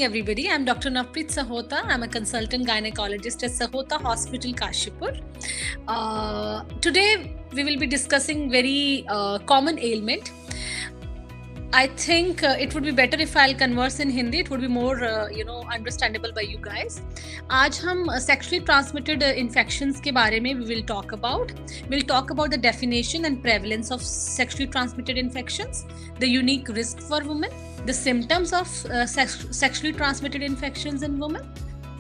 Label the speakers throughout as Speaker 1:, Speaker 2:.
Speaker 1: morning, everybody. I'm Dr. Navpreet Sahota. I'm a consultant gynecologist at Sahota Hospital, Kashipur. Today, we will be discussing very common ailment. I think it would be better if I'll converse in Hindi. It would be more, understandable by you guys. आज हम sexually transmitted infections के बारे में we will talk about. We'll talk about the definition and prevalence of sexually transmitted infections, the unique risk for women, the symptoms of sexually transmitted infections in women,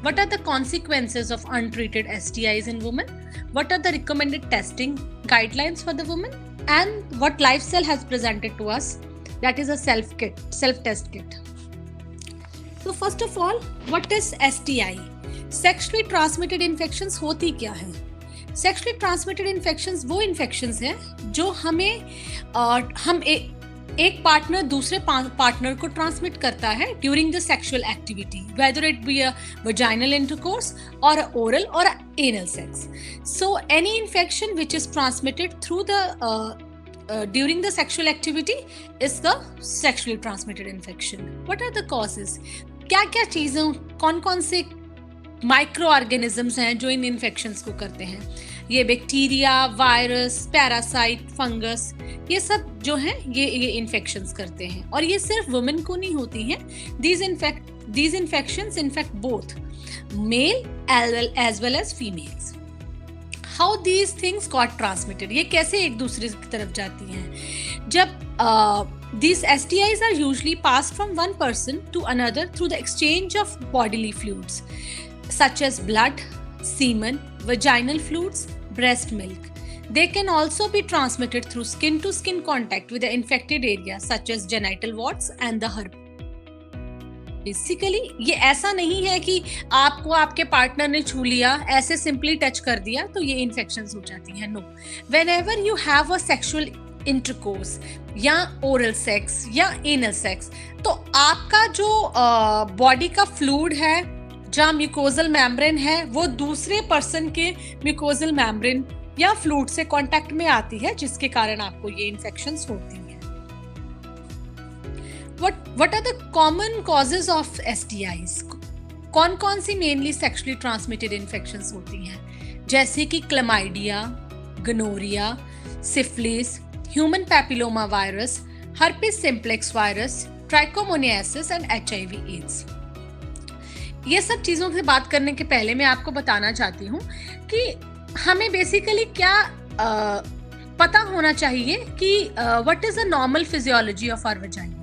Speaker 1: what are the consequences of untreated STIs in women, what are the recommended testing guidelines for the women, and what Lifecell has presented to us. That is a self-test kit. So first of all, what is STI? Sexually transmitted infections होती क्या है? Sexually transmitted infections वो infections हैं जो हम एक partner दूसरे partner को ट्रांसमिट करता है during the sexual activity, whether it be a vaginal intercourse or a oral or a anal sex. So any infection which is transmitted through the during the sexual activity is the sexually transmitted infection. What are the causes? क्या क्या चीज़ें कौन से micro organisms हैं जो इन infections को करते हैं? ये बैक्टीरिया, वायरस, पैरासाइट, फंगस, ये सब जो हैं ये इन्फेक्शंस करते हैं और ये सिर्फ वुमेन को नहीं होती हैं. These infections infect both male as well as females. How these things got transmitted? ये कैसे एक दूसरे की तरफ जाती हैं? जब these STIs are usually passed from one person to another through the exchange of bodily fluids such as blood, semen, vaginal fluids, breast milk. They can also be transmitted through skin-to-skin contact with the infected area such as genital warts and the herpes. Basically ये ऐसा नहीं है कि आपको आपके partner ने छू लिया, ऐसे सिंपली टच कर दिया तो ये इन्फेक्शंस हो जाती हैं. No, whenever you have a sexual intercourse या ओरल सेक्स या एनल सेक्स, तो आपका जो बॉडी का फ्लूइड है, जहाँ म्यूकोजल मेम्ब्रेन है, वो दूसरे पर्सन के म्यूकोजल मेम्ब्रेन या फ्लूइड से कांटेक्ट में आती है, जिसके कारण आपको ये इन्फेक्शंस होती हैं. What are the common causes of STIs? कौन सी मेनली सेक्सुअली ट्रांसमिटेड इन्फेक्शंस होती हैं? जैसे कि chlamydia, gonorrhoea, syphilis, human papilloma virus, herpes simplex virus, trichomoniasis and HIV AIDS. ये सब चीज़ों से बात करने के पहले मैं आपको बताना चाहती हूँ कि हमें बेसिकली क्या पता होना चाहिए कि what is a normal physiology of our vagina.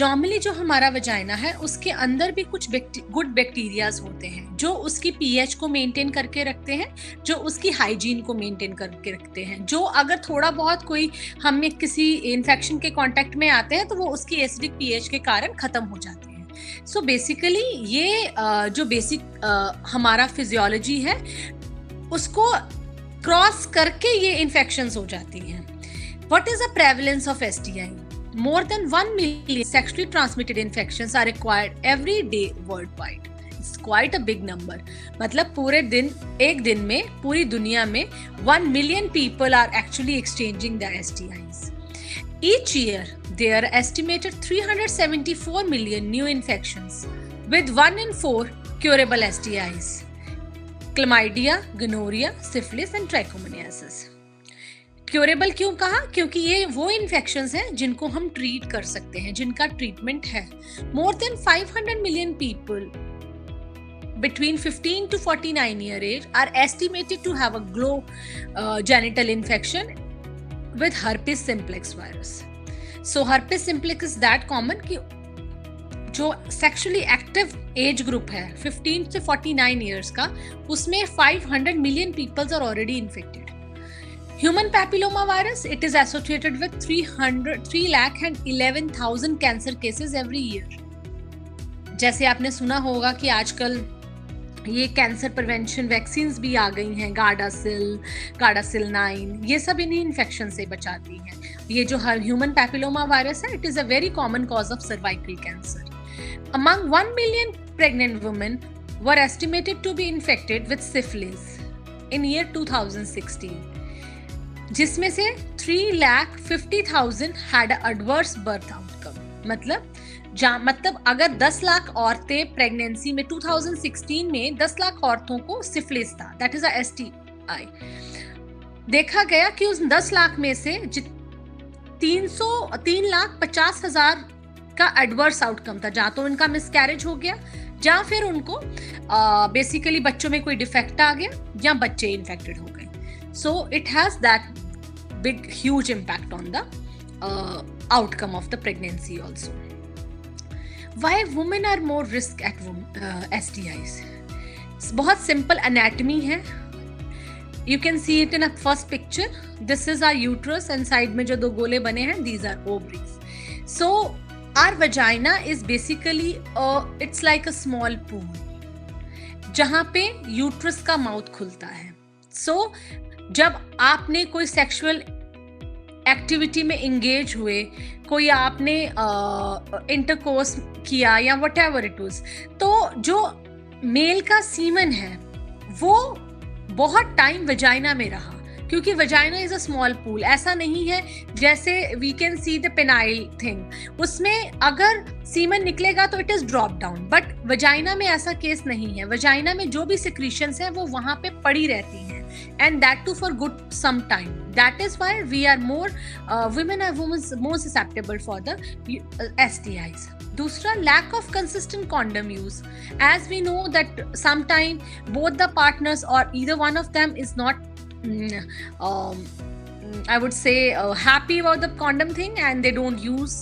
Speaker 1: Normally जो हमारा वजाइना है उसके अंदर भी कुछ गुड बैक्टीरियाज होते हैं जो उसकी पीएच को मेंटेन करके रखते हैं, जो उसकी हाइजीन को मेंटेन करके रखते हैं, जो अगर थोड़ा बहुत कोई हमें किसी इन्फेक्शन के कांटेक्ट में आते हैं तो वो उसकी एसिडिक पीएच के कारण खत्म हो जाते हैं. सो बेसिकली ये जो बेसिक हमारा फिजियोलॉजी है उसको क्रॉस करके ये इन्फेक्शंस हो जाती हैं. What is the prevalence of STI? More than 1 million sexually transmitted infections are acquired every day worldwide. It's quite a big number. मतलब पूरे दिन, एक दिन में पूरी दुनिया में 1 million people are actually exchanging the STIs. Each year, there are estimated 374 million new infections, with 1 in 4 curable STIs. Chlamydia, gonorrhea, syphilis and trichomoniasis. Curable क्यों कहा? क्योंकि ये वो इन्फेक्शंस हैं जिनको हम ट्रीट कर सकते हैं, जिनका ट्रीटमेंट है. More than 500 million people between 15 to 49 year age are estimated to have a genital infection with herpes simplex virus. So herpes simplex is that common कि जो सेक्सुअली एक्टिव एज ग्रुप है 15 से 49 years का, उसमें 500 million people are already infected. Human papilloma virus, it is associated with 3,11,000 cancer cases every year. जैसे आपने सुना होगा कि आजकल ये कैंसर प्रिवेंशन वैक्सीन्स भी आ गई हैं, गार्डासिल 9, ये सब इन्हीं इन्फेक्शन से बचाती हैं. ये जो ह्यूमन पैपिलोमा वायरस है, it is a very common cause of cervical cancer. Among 1 million pregnant women were estimated to be infected with syphilis in year 2016. जिसमें से 3,50,000 had a adverse birth outcome. मतलब मतलब अगर 10 लाख औरतें प्रेगनेंसी में 2016 में 10 लाख औरतों को सिफिलिस था, दैट इज अ STI। देखा गया कि उस 10 लाख में से 3,50,000 का एडवर्स आउटकम था, जहां तो इनका मिसकैरेज हो गया, या फिर उनको बेसिकली बच्चों में कोई डिफेक्ट आ गया, या बच्चे इन्फेक्टेड हो गए। So it has that big huge impact on the outcome of the pregnancy also. Why women are more risk at STIs? बहुत सिंपल एनाटमी है। You can see it in a first picture. This is our uterus and side में जो दो गोले बने हैं, these are ovaries. So our vagina is basically it's like a small pool जहाँ पे यूट्रस का माउथ खुलता है। So जब आपने कोई सेक्सुअल एक्टिविटी में इंगेज हुए, कोई आपने इंटरकोर्स किया या whatever it was, तो जो मेल का सीमन है वो बहुत टाइम वजाइना में रहा, क्योंकि vagina is a small pool. ऐसा नहीं है जैसे we can see the penile thing, उसमें अगर सीमन निकलेगा तो it is drop down, but vagina में ऐसा केस नहीं है। वजाइना में जो भी सिक्रीशंस हैं वो वहां पे पड़ी रहती हैं, and that too for good some time. That is why we are more women are more susceptible for the STIs। दूसरा, lack of consistent condom use. As we know that sometime both the partners or either one of them is not I would say happy about the condom thing, and they don't use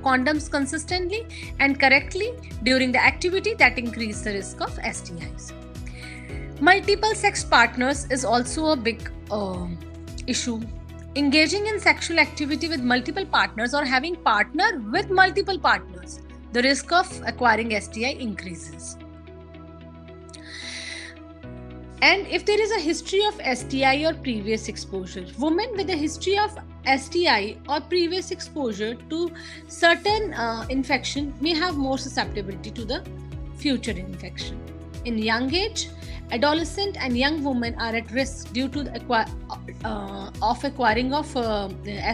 Speaker 1: condoms consistently and correctly during the activity, that increase the risk of STIs. Multiple sex partners is also a big issue. Engaging in sexual activity with multiple partners or having partner with multiple partners, the risk of acquiring STI increases. And if there is a history of STI or previous exposure, women with a history of STI or previous exposure to certain infection may have more susceptibility to the future infection. In young age, adolescent and young women are at risk due to the acquiring of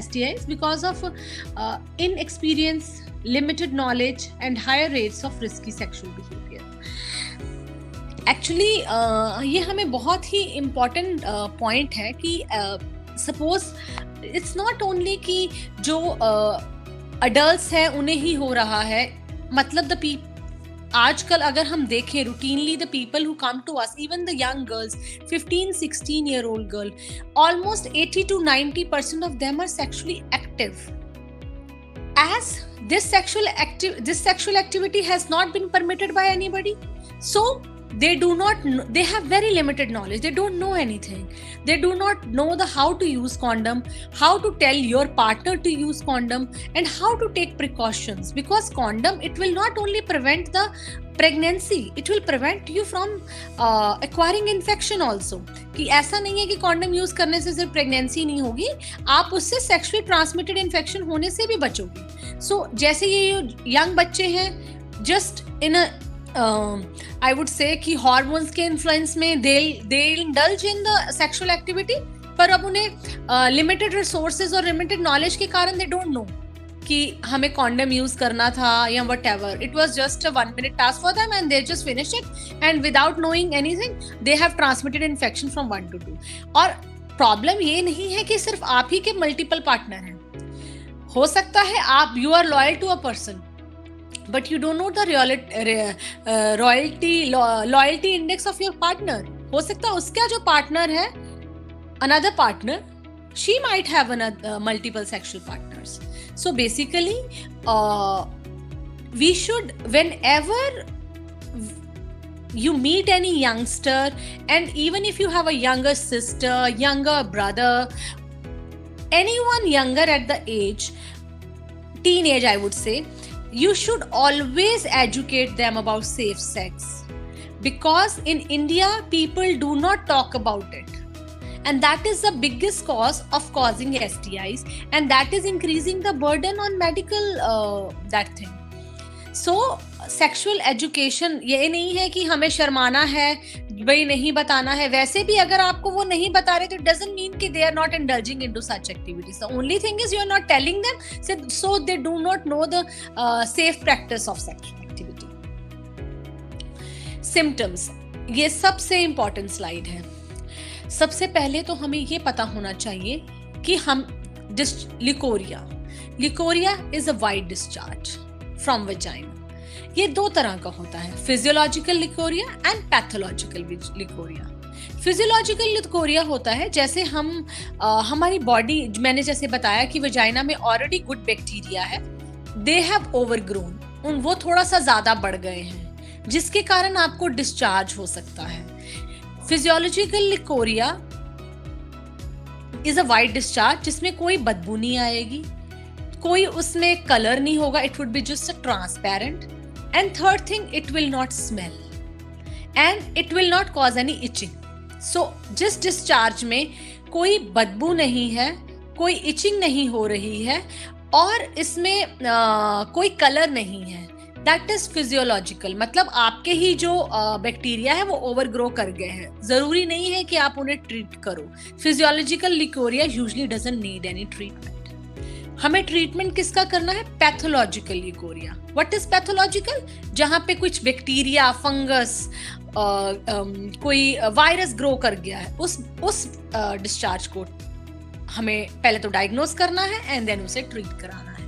Speaker 1: STIs because of inexperience, limited knowledge and higher rates of risky sexual behavior. Actually ये हमें बहुत ही important point है कि suppose it's not only कि जो adults हैं उन्हें ही हो रहा है, मतलब the people आजकल अगर हम देखें routinely the people who come to us, even the young girls, 15-16-year-old girl, almost 80 to 90% of them are sexually active. As this sexual activity has not been permitted by anybody, so they have very limited knowledge. They don't know anything. They do not know how to use condom, how to tell your partner to use condom, and how to take precautions, because condom, it will not only prevent the pregnancy, it will prevent you from acquiring infection also. कि ऐसा नहीं है कि condom use करने से सिर्फ pregnancy नहीं होगी, आप उससे sexually transmitted infection होने से भी बचोगे। So जैसे ये young बच्चे हैं, just in a I would say कि hormones के influence में they'll indulge in the sexual activity, पर अब उन्हें limited resources और limited knowledge के कारण they don't know कि हमें condom use करना था या whatever. It was just a 1-minute task for them and they just finished it, and without knowing anything they have transmitted infection from 1 to 2. और problem ये नहीं है कि सिर्फ आप ही के multiple partner हैं, हो सकता है आप you are loyal to a person, but you don't know the loyalty index of your partner. हो सकता है उसका जो partner है, another partner, she might have multiple sexual partners. So basically we should, whenever you meet any youngster, and even if you have a younger sister, younger brother, anyone younger at the age, teenage I would say, you should always educate them about safe sex, because in India people do not talk about it, and that is the biggest cause of causing STIs, and that is increasing the burden on medical that thing. So sexual education ये नहीं है कि हमें शर्माना है, भाई नहीं बताना है, वैसे भी अगर आपको वो नहीं बता रहे तो इट डजंट मीन कि they are not indulging into such activities. The only thing is you are not telling them so they do not know the safe practice of sexual activity. Symptoms, ये सबसे important slide है। सबसे पहले तो हमें ये पता होना चाहिए कि हम leucorrhoea is a white discharge from vagina. ये दो तरह का होता है, physiological leucorrhoea and pathological leucorrhoea. Physiological leucorrhoea होता है जैसे हमारी बॉडी, मैंने जैसे बताया कि वजाइना में ऑलरेडी गुड बैक्टीरिया है, दे हैव ओवरग्रोन, वो थोड़ा सा ज्यादा बढ़ गए हैं, जिसके कारण आपको डिस्चार्ज हो सकता है। Physiological leucorrhoea is a white discharge जिसमें कोई बदबू नहीं आएगी, कोई उसमें कलर नहीं होगा, it would be just a transparent. And third thing, it will not smell and it will not cause any itching. So जिस डिस्चार्ज में कोई बदबू नहीं है, कोई इचिंग नहीं हो रही है और इसमें कोई कलर नहीं है, दैट इज फिजियोलॉजिकल। मतलब आपके ही जो बैक्टीरिया है वो ओवरग्रो कर गए हैं, जरूरी नहीं है कि आप उन्हें ट्रीट करो। Physiological leucorrhoea usually doesn't need any treatment. हमें ट्रीटमेंट किसका करना है? Pathological leucorrhoea. What is pathological? जहां पे कुछ बैक्टीरिया, फंगस, कोई वायरस ग्रो कर गया है, उस डिस्चार्ज को हमें पहले तो डायग्नोस करना है एंड देन उसे ट्रीट कराना है।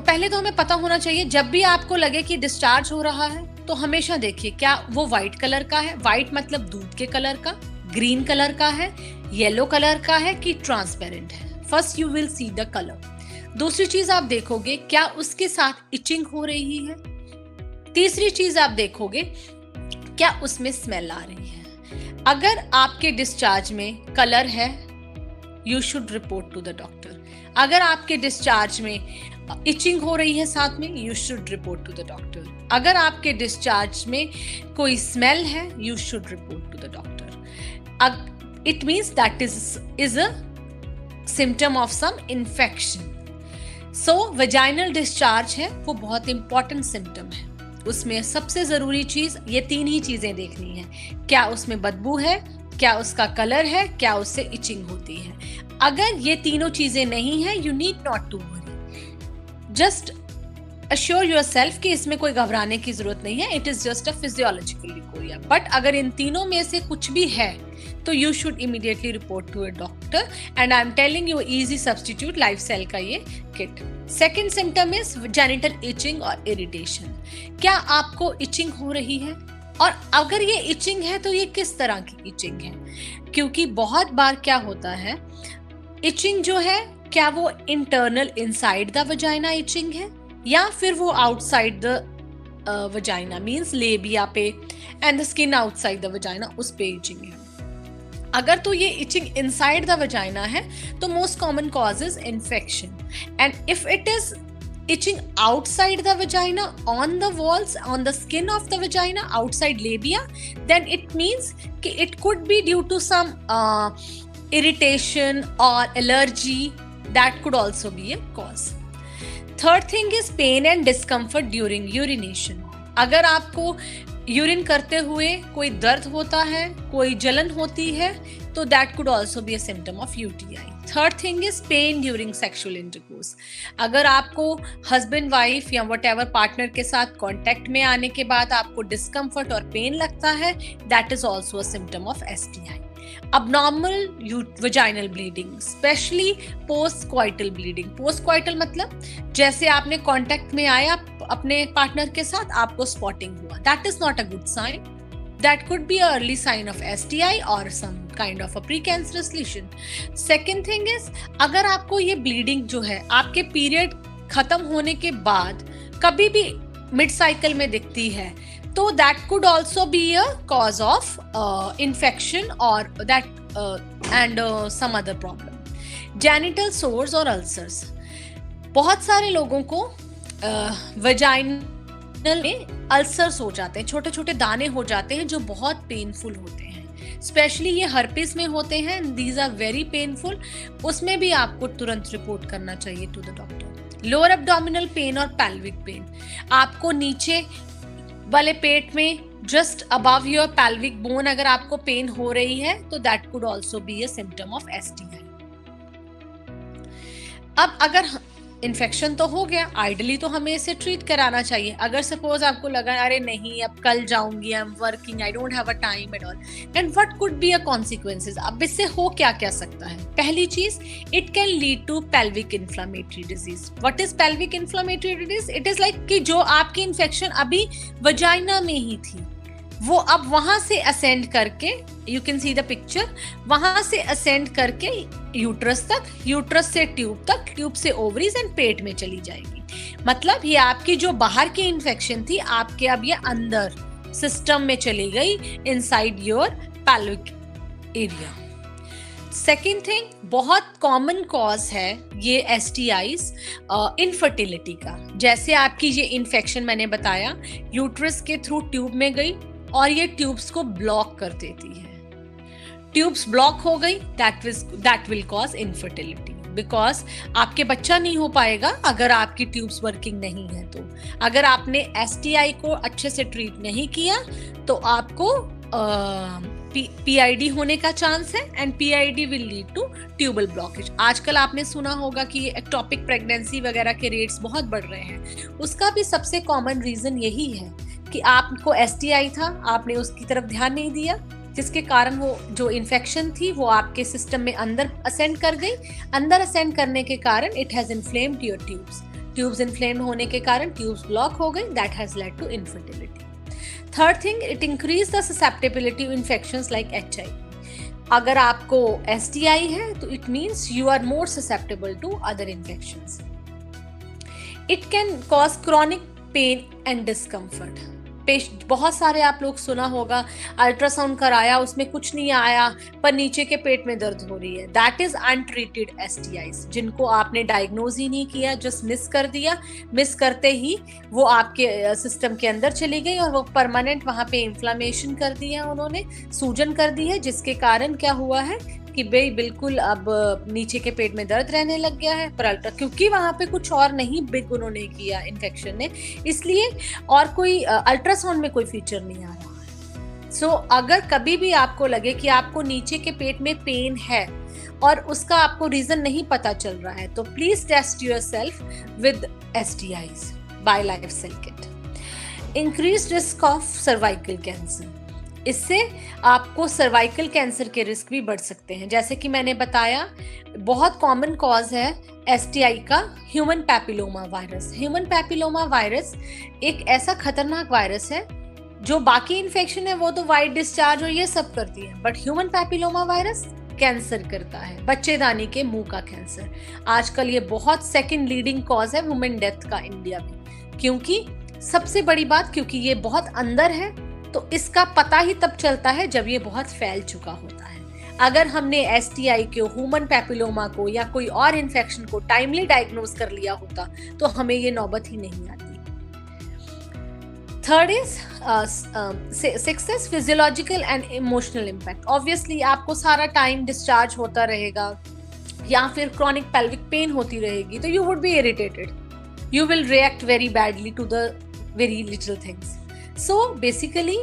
Speaker 1: पहले तो हमें पता होना चाहिए, जब भी आपको लगे कि डिस्चार्ज हो रहा है तो हमेशा देखिए क्या वो व्हाइट कलर का है, व्हाइट मतलब दूध के कलर का, ग्रीन कलर का है, येलो कलर का है कि ट्रांसपेरेंट है। First you will see the colour. दूसरी चीज आप देखोगे क्या उसके साथ इचिंग हो रही है। तीसरी चीज आप देखोगे क्या उसमें स्मेल आ रही है। अगर आपके डिस्चार्ज में कलर है, you should report to the doctor. अगर आपके डिस्चार्ज में इचिंग हो रही है साथ में, you should report to the doctor. अगर आपके डिस्चार्ज में कोई स्मेल है, you should report to the doctor. It means that is a symptom of some infection. So vaginal discharge है वो बहुत इंपॉर्टेंट सिम्टम है। उसमें सबसे जरूरी चीज ये तीन ही चीजें देखनी है, क्या उसमें बदबू है, क्या उसका कलर है, क्या उससे इचिंग होती है। अगर ये तीनों चीजें नहीं है, you need not to worry, just assure yourself कि इसमें कोई घबराने की जरूरत नहीं है, it is just a physiological leucorrhoea. But अगर इन तीनों में से कुछ भी है तो you should immediately report to a doctor and I am telling you easy substitute life cell का ये किट। Second symptom is genital itching और इरिटेशन। क्या आपको इचिंग हो रही है, और अगर ये इचिंग है तो ये किस तरह की इचिंग है? क्योंकि बहुत बार क्या होता है, इचिंग जो है क्या वो internal inside the vagina itching है या फिर वो outside the vagina means labia पे and the skin outside the vagina उस पे इचिंग है। अगर तो ये इचिंग इनसाइड द वजाइना है तो most common cause is infection, and if it is itching outside the vagina, on the walls, on the skin of the vagina, outside labia, then it means कि it could be due to some irritation or allergy. That could also be a cause. Third thing is pain and discomfort during urination. अगर आपको urine करते हुए कोई दर्द होता है, कोई जलन होती है, तो that could also be a symptom of UTI. Third thing is pain during sexual intercourse. अगर आपको हस्बैंड वाइफ या whatever पार्टनर के साथ कांटेक्ट में आने के बाद आपको डिस्कम्फर्ट और पेन लगता है, that is also a symptom of STI. Abnormal vaginal bleeding, especially post-coital bleeding. Post-coital मतलब जैसे आपने कांटेक्ट में आया अपने पार्टनर के साथ, आपको स्पॉटिंग हुआ, that is not a good sign. That could be an early sign of STI or some kind of a precancerous lesion. Second thing is, अगर आपको ये bleeding जो है आपके पीरियड खत्म होने के बाद कभी भी मिड साइकिल में दिखती है, तो that could also be a cause of infection or that and some other problem. Genital sores or ulcers. बहुत सारे लोगों को वजाइनल में अल्सर्स हो जाते हैं, छोटे छोटे दाने हो जाते हैं जो बहुत पेनफुल होते हैं। स्पेशली ये हर्पिस में होते हैं, दीज आर वेरी पेनफुल। उसमें भी आपको तुरंत रिपोर्ट करना चाहिए to the doctor. Lower abdominal pain और पेल्विक पेन, आपको नीचे वाले पेट में just above your pelvic bone अगर आपको पेन हो रही है तो that could also be a symptom of STI। अब अगर इन्फेक्शन तो हो गया, आइडली तो हमें इसे ट्रीट कराना चाहिए। अगर सपोज आपको लगा अरे नहीं अब कल जाऊंगी, I am working, I don't have a time at all, and what could be a consequences, अब इससे हो क्या क्या सकता है। पहली चीज, it can lead to pelvic inflammatory disease. What is pelvic inflammatory disease? It is like कि जो आपकी इन्फेक्शन अभी वजाइना में ही थी वो अब वहां से असेंड करके, you can see the picture, वहां से असेंड करके यूट्रस तक, यूट्रस से ट्यूब तक, ट्यूब से ओवरीज एंड पेट में चली जाएगी। मतलब ये आपकी जो बाहर की इन्फेक्शन थी आपके अब ये अंदर सिस्टम में चली गई, inside your pelvic area. Second thing, बहुत कॉमन कॉज है ये STIs इनफर्टिलिटी का। जैसे आपकी ये इन्फेक्शन मैंने बताया यूट्रस के थ्रू ट्यूब में गई और ये ट्यूब्स को ब्लॉक कर देती है। ट्यूब्स ब्लॉक हो गई, that will cause infertility, because आपके बच्चा नहीं हो पाएगा अगर आपकी ट्यूब्स वर्किंग नहीं है। तो अगर आपने STI को अच्छे से ट्रीट नहीं किया तो आपको PID होने का चांस है, and PID will lead to tubal blockage. आजकल आपने सुना होगा कि ये एक्टोपिक प्रेगनेंसी वगैरह के रेट्स बहुत बढ़ रहे हैं। उसका भी सबसे कॉमन रीजन यही है कि आपको STI था, आपने उसकी तरफ ध्यान नहीं दिया, जिसके कारण वो जो इन्फेक्शन थी वो आपके सिस्टम में अंदर असेंड कर गई। अंदर असेंड करने के कारण it has inflamed your tubes. Tubes inflamed होने के कारण ट्यूब्स ब्लॉक हो गई, that has led to infertility. Third thing, it increase the susceptibility to infections like HIV। अगर आपको STI है तो it means you are more susceptible to other infections. It can cause chronic pain and discomfort. बहुत सारे आप लोग सुना होगा, अल्ट्रासाउंड कराया उसमें कुछ नहीं आया पर नीचे के पेट में दर्द हो रही है, दैट इज अनट्रीटेड STIs, जिनको आपने डायग्नोज ही नहीं किया, जस्ट मिस कर दिया। मिस करते ही वो आपके सिस्टम के अंदर चली गई और वो परमानेंट वहां पे इन्फ्लामेशन कर दी है, उन्होंने सूजन कर दी है, जिसके कारण क्या हुआ है कि भाई बिल्कुल अब नीचे के पेट में दर्द रहने लग गया है। पर क्योंकि वहां पे कुछ और नहीं बिग उन्होंने किया इन्फेक्शन ने, इसलिए, और कोई अल्ट्रासाउंड में कोई फीचर नहीं आ रहा है। सो अगर कभी भी आपको लगे कि आपको नीचे के पेट में पेन है और उसका आपको रीजन नहीं पता चल रहा है तो please test yourself with STIs by Lifecell kit. Increase risk of cervical cancer, इससे आपको सर्वाइकल कैंसर के रिस्क भी बढ़ सकते हैं। जैसे कि मैंने बताया बहुत कॉमन कॉज है STI का human papilloma virus. Human papilloma virus एक ऐसा खतरनाक वायरस है, जो बाकी इन्फेक्शन है वो तो वाइट डिस्चार्ज और ये सब करती है, but human papilloma virus cancer करता है, बच्चेदानी के मुंह का कैंसर। आजकल ये बहुत सेकंड लीडिंग कॉज है वुमेन डेथ का इंडिया में, क्योंकि सबसे बड़ी बात, क्योंकि ये बहुत अंदर है तो इसका पता ही तब चलता है जब ये बहुत फैल चुका होता है। अगर हमने STI को, ह्यूमन पैपिलोमा को या कोई और इन्फेक्शन को टाइमली डायग्नोज कर लिया होता तो हमें ये नौबत ही नहीं आती। Third is success, physiological and emotional impact. Obviously आपको सारा टाइम डिस्चार्ज होता रहेगा या फिर क्रॉनिक पेल्विक पेन होती रहेगी तो you would be irritated, you will react very badly to the very little things. So basically,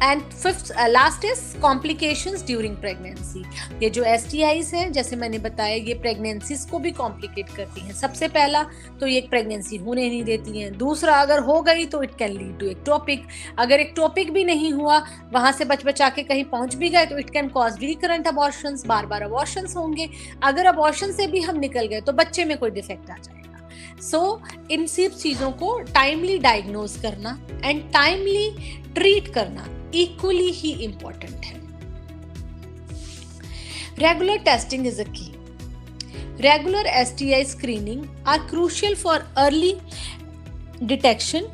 Speaker 1: and fifth, last is complications during pregnancy। ये जो STIs हैं जैसे मैंने बताया ये प्रेगनेंसीज को भी कॉम्प्लिकेट करती हैं। सबसे पहला तो ये प्रेगनेंसी होने नहीं देती हैं। दूसरा, अगर हो गई तो it can lead to ectopic. अगर एक्टोपिक भी नहीं हुआ, वहां से बचा के कहीं पहुंच भी गए तो it can cause recurrent abortions, bar bar abortions होंगे। अगर अबॉर्शन से भी हम निकल गए तो बच्चे में कोई डिफेक्ट आ जाएगा। सो इन सब चीजों को टाइमली डायग्नोज करना एंड टाइमली ट्रीट करना इक्वली ही इंपॉर्टेंट है। रेगुलर टेस्टिंग इज अ की। Regular STI screening are crucial for early detection,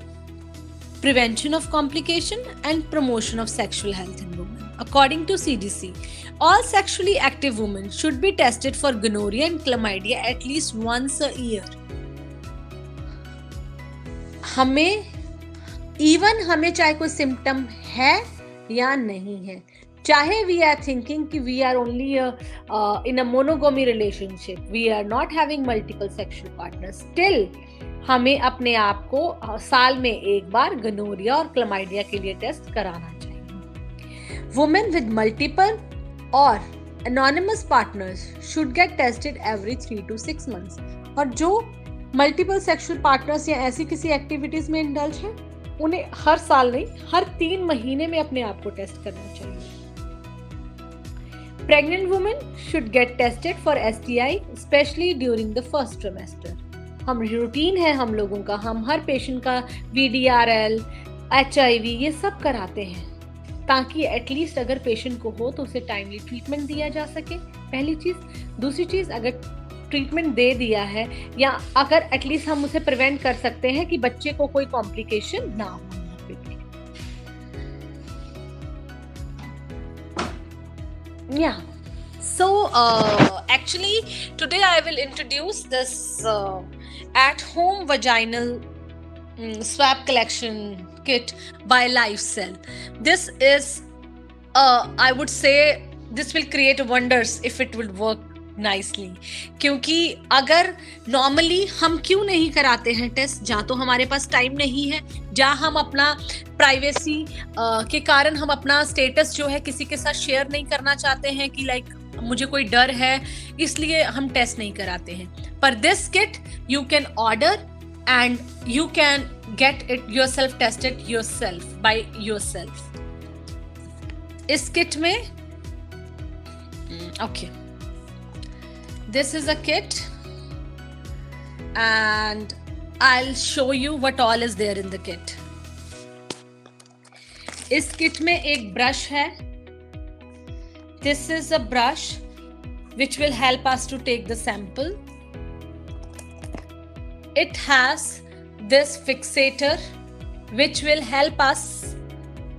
Speaker 1: prevention of complication, and promotion of sexual health in women. According to CDC, all sexually active women should be tested for gonorrhea and chlamydia at least once a year. हमें चाहे कोई symptom है या नहीं है, चाहे we are thinking कि we are only in a monogamy relationship, we are not having multiple sexual partners, still हमें अपने आप को साल में एक बार गोनोरिया और क्लमाइडिया के लिए टेस्ट कराना चाहिए। वुमेन विद मल्टीपल और anonymous partners should get tested every 3 to 6 months। और जो मल्टीपल सेक्सुअल पार्टनर्स या ऐसी किसी एक्टिविटीज में इंडल्ज है, उन्हें हर साल नहीं, हर 3 महीने में अपने आप को टेस्ट करना चाहिए। Pregnant women should get tested for STI, especially during the first trimester। हम रूटीन है हम लोगों का, हम हर पेशेंट का VDRL, HIV ये सब कराते हैं, ताकि एटलीस्ट अगर पेशेंट को हो तो उसे टाइमली ट्रीटमेंट दिया जा सके, पहली चीज़। दूसरी चीज़, अगर ट्रीटमेंट दे दिया है या अगर एटलीस्ट हम उसे प्रिवेंट कर सकते हैं कि बच्चे को कोई कॉम्प्लिकेशन ना हो। Yeah. So actually today I will introduce this at-home vaginal swab collection kit by LifeCell. This is I would say this will create wonders if it will work nicely। क्योंकि अगर नॉर्मली हम क्यों नहीं कराते हैं test, जहाँ तो हमारे पास टाइम नहीं है, जहाँ हम अपना प्राइवेसी के कारण हम अपना स्टेटस जो है किसी के साथ शेयर नहीं करना चाहते हैं कि लाइक मुझे कोई डर है इसलिए हम टेस्ट नहीं कराते हैं। पर this kit you can order and you can get it yourself tested yourself by yourself. इस किट में okay, this is a kit and I'll show you what all is there in the kit। इस kit में एक brush है। This is a brush which will help us to take the sample। It has this fixator which will help us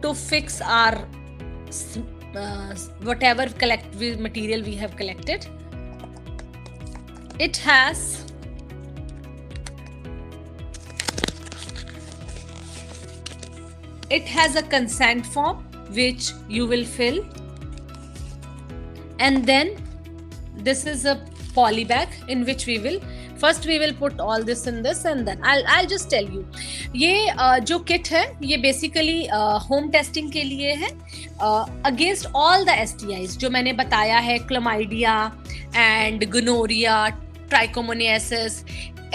Speaker 1: to fix our whatever material we have collected। It has a consent form which you will fill, and then this is a poly bag in which we will put all this in this, and then I'll just tell you। ये जो kit है ये basically home testing के लिए है against all the STIs जो मैंने बताया है, chlamydia and gonorrhoea, trichomoniasis,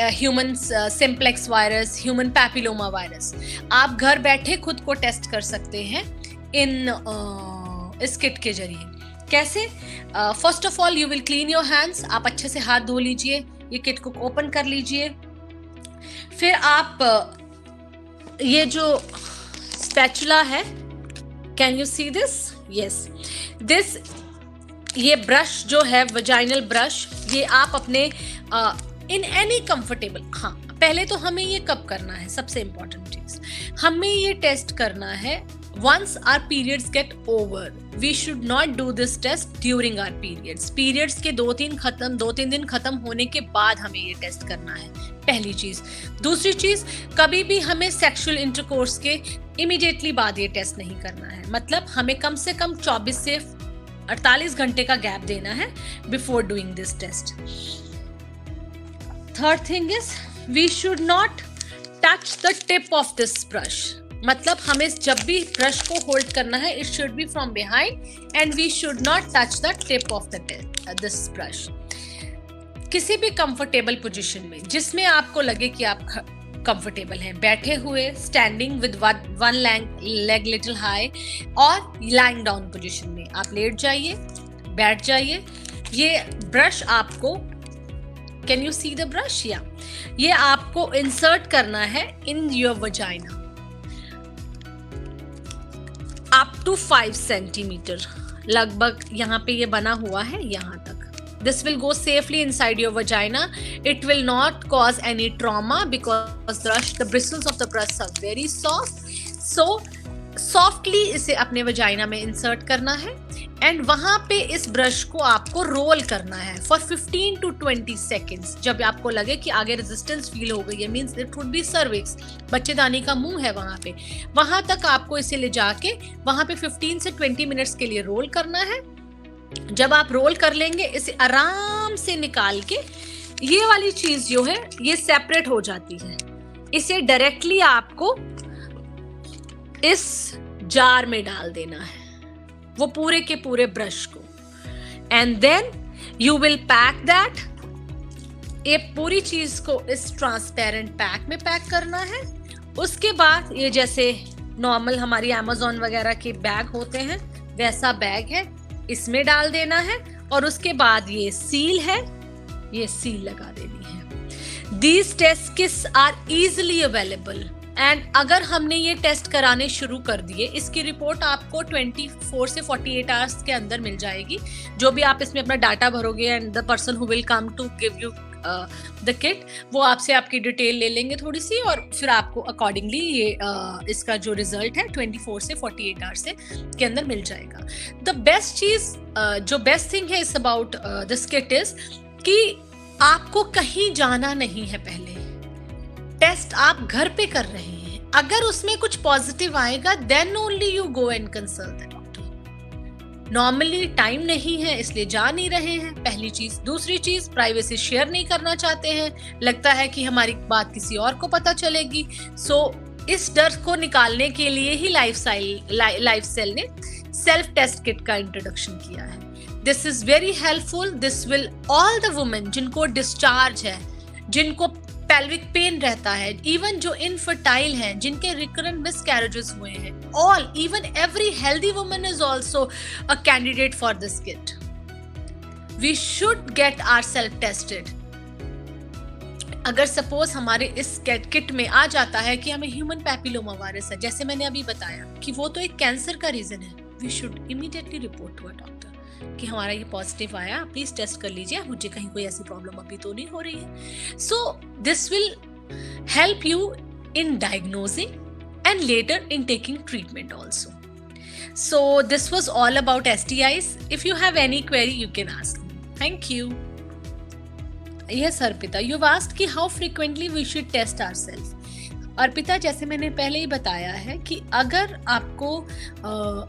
Speaker 1: human simplex virus, human papilloma virus. आप घर बैठे खुद को टेस्ट कर सकते हैं इस किट के जरिए। कैसे? First of all you will clean your hands. आप अच्छे से हाथ धो लीजिए, ये किट को ओपन कर लीजिए। फिर आप ये जो स्पैचुला है, can you see this? Yes, this ये ब्रश जो है वजाइनल ब्रश, ये आप अपने इन एनी कंफर्टेबल, हाँ पहले तो हमें ये कब करना है, सबसे इंपॉर्टेंट चीज हमें ये टेस्ट करना है once our periods get over। we should not do this test during our periods के 2-3 दिन खत्म होने के बाद हमें ये टेस्ट करना है, पहली चीज। दूसरी चीज, कभी भी हमें सेक्सुअल इंटरकोर्स के इमीडिएटली बाद ये टेस्ट नहीं करना है, मतलब हमें कम से कम 24 से 48 घंटे का गैप देना है before doing this test. Third thing is we should not touch the tip of this brush, मतलब हमें जब भी ब्रश को होल्ड करना है it should be from behind and we should not touch the tip of this brush. किसी भी comfortable position में जिसमें आपको लगे कि आप कंफर्टेबल हैं, बैठे हुए, standing with one leg little high, और लाइंग डाउन पोजीशन में आप लेट जाइए, बैठ जाइए। ये ब्रश आपको, can you see the brush? या ये आपको इंसर्ट करना है in your vagina up to 5 centimetre, लगभग यहाँ पे ये बना हुआ है यहाँ तक। This will go safely inside your vagina. It will not cause any trauma because the bristles of the breast are very soft. So softly इसे अपने वजाइना में इंसर्ट करना है एंड वहां पे इस ब्रश को आपको रोल करना है फॉर 15 to 20 seconds। जब आपको लगे कि आगे रेजिस्टेंस फील हो गई है, means it would be cervix, बच्चेदानी का मुंह है वहां तक आपको इसे ले जाके वहां पे 15 से 20 मिनट्स के लिए रोल करना है। जब आप रोल कर लेंगे, इसे आराम से निकाल के ये वाली चीज जो है ये सेपरेट हो जाती है, इसे डायरेक्टली आपको इस जार में डाल देना है, वो पूरे के पूरे ब्रश को, and then you will pack that. ये पूरी चीज को इस ट्रांसपेरेंट पैक में पैक करना है। उसके बाद ये जैसे नॉर्मल हमारी अमेज़न वगैरह के बैग होते हैं वैसा बैग है, इसमें डाल देना है, और उसके बाद ये सील है, ये सील लगा देनी है। These test kits are easily available and अगर हमने ये टेस्ट कराने शुरू कर दिए, इसकी रिपोर्ट आपको 24 से 48 आवर्स के अंदर मिल जाएगी। जो भी आप इसमें अपना डाटा भरोगे and the person who will come to give you the kit, वो आपसे आपकी डिटेल ले लेंगे थोड़ी सी, और फिर आपको अकॉर्डिंगली ये इसका जो रिजल्ट है 24 से 48 आवर्स के अंदर मिल जाएगा। द बेस्ट चीज, जो बेस्ट थिंग है इस अबाउट दिस किट इज कि आपको कहीं जाना नहीं है। पहले टेस्ट आप घर पे कर रहे हैं, अगर उसमें कुछ पॉजिटिव आएगा then only you go and consult the doctor. Normally time नहीं है इसलिए जा नहीं रहे हैं, पहली चीज। दूसरी चीज, प्राइवेसी शेयर नहीं करना चाहते हैं, लगता है कि हमारी बात किसी और को पता चलेगी। सो इस डर को निकालने के लिए ही लाइफसेल ने सेल्फ टेस्ट किट का इंट्रोडक्शन किया है। This is very helpful. This will all the women जिनको डिस्चार्ज है, जिनको पेल्विक पेन रहता है, इवन जो इनफर्टाइल हैं, जिनके रिकरेंट मिसकैरेजेस हुए हैं, all, even every healthy woman is also a candidate for this kit. We should get ourselves tested. अगर सपोज हमारे इस किट में आ जाता है कि हमें ह्यूमन पैपिलोमा वायरस है, जैसे मैंने अभी बताया कि वो तो एक कैंसर का रीजन है, we should immediately report to a doctor कि हमारा ये पॉजिटिव आया, प्लीज टेस्ट कर लीजिए, मुझे कहीं कोई ऐसी प्रॉब्लम अभी तो नहीं हो रही है। So this will help you in diagnosing and later in taking treatment also. So this was all about STIs. If you have any query, you can ask me. Thank you. Yes, Arpita, you've asked कि how frequently we should test ourselves. Arpita, जैसे मैंने पहले ही बताया है कि अगर आपको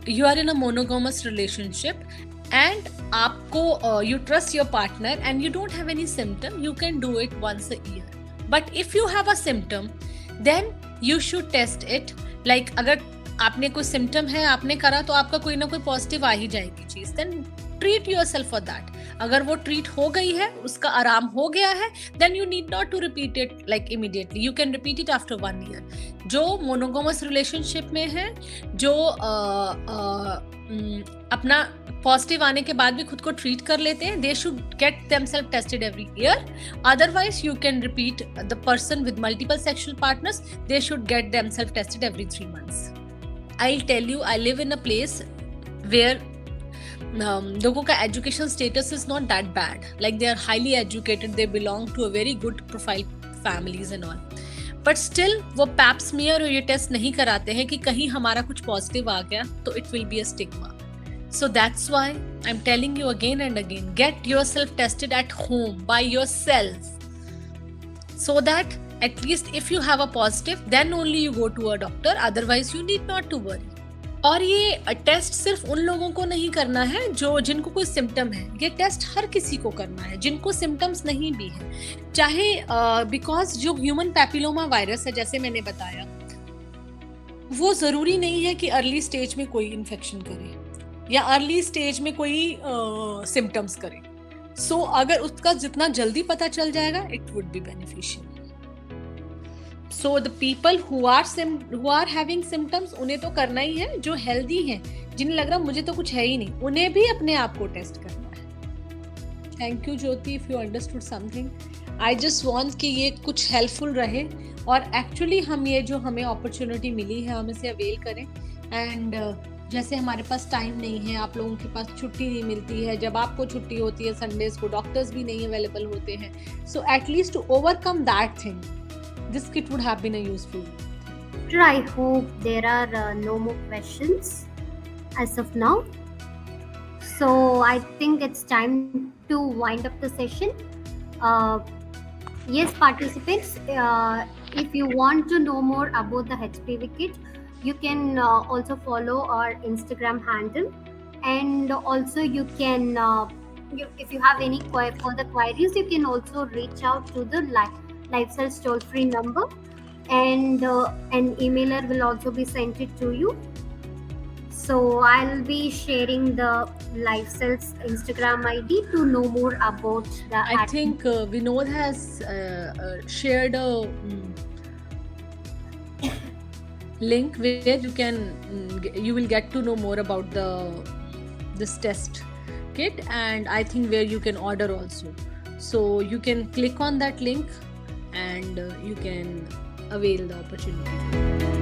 Speaker 1: you are in a monogamous relationship and आपको you trust your partner and you don't have any symptom, you can do it once a year. But if you have a symptom then you should test it. Like अगर आपने कोई symptom है, आपने करा, तो आपका कोई ना कोई पॉजिटिव आ ही जाएगी चीज, then treat yourself for that. अगर वो ट्रीट हो गई है, उसका आराम हो गया है, then you need not to repeat it like immediately, you can repeat it after 1 year. जो मोनोगामस रिलेशनशिप में है, जो अपना पॉजिटिव आने के बाद भी खुद को ट्रीट कर लेते हैं, they should get themselves tested every year. Otherwise you can repeat, the person with multiple sexual partners, they should get themselves tested every 3 months. I'll tell you, I live in a place where लोगों का education status is not that bad, like they are highly educated, they belong to a very good profile families and all, but still वो pap smear और ये test नहीं कराते हैं कि कहीं हमारा कुछ पॉजिटिव आ गया तो it will be a stigma. So that's why I'm telling you again and again, get yourself tested at home by yourself, so that at least if you have a positive, then only you go to a doctor, otherwise you need not to worry. और ये test सिर्फ उन लोगों को नहीं करना है जो जिनको कोई सिम्टम है, ये टेस्ट हर किसी को करना है जिनको सिम्टम्स नहीं भी है, चाहे बिकॉज जो ह्यूमन पैपिलोमा वायरस है, जैसे मैंने बताया, वो जरूरी नहीं है कि अर्ली स्टेज में कोई इन्फेक्शन करे या अर्ली स्टेज में कोई सिम्टम्स करे। सो अगर उसका जितना जल्दी पता चल जाएगा, it would be beneficial. So the people who are having symptoms, उन्हें तो करना ही है। जो हेल्दी हैं, जिन्हें लग रहा मुझे तो कुछ है ही नहीं, उन्हें भी अपने आप को टेस्ट करना है। Thank you Jyoti, if you understood something. I just want कि ये कुछ हेल्पफुल रहे, और एक्चुअली हम ये जो हमें अपॉर्चुनिटी मिली है, हम इसे अवेल करें। एंड जैसे हमारे पास टाइम नहीं है, आप लोगों के पास छुट्टी नहीं मिलती है, जब आपको छुट्टी होती है संडेज को, डॉक्टर्स भी नहीं अवेलेबल होते हैं, so at least to overcome that thing, this kit would have been a useful.
Speaker 2: I hope there are no more questions as of now. So I think it's time to wind up the session. Yes, participants, if you want to know more about the HPV kit, you can also follow our Instagram handle, and also you can if you have any further queries, you can also reach out to the Lifestyles toll free number, and an emailer will also be sent it to you. So I'll be sharing the Lifestyles Instagram ID to know more about the
Speaker 1: I think Vinod has shared a link where you will get to know more about this test kit, and I think where you can order also. So you can click on that link and you can avail the opportunity.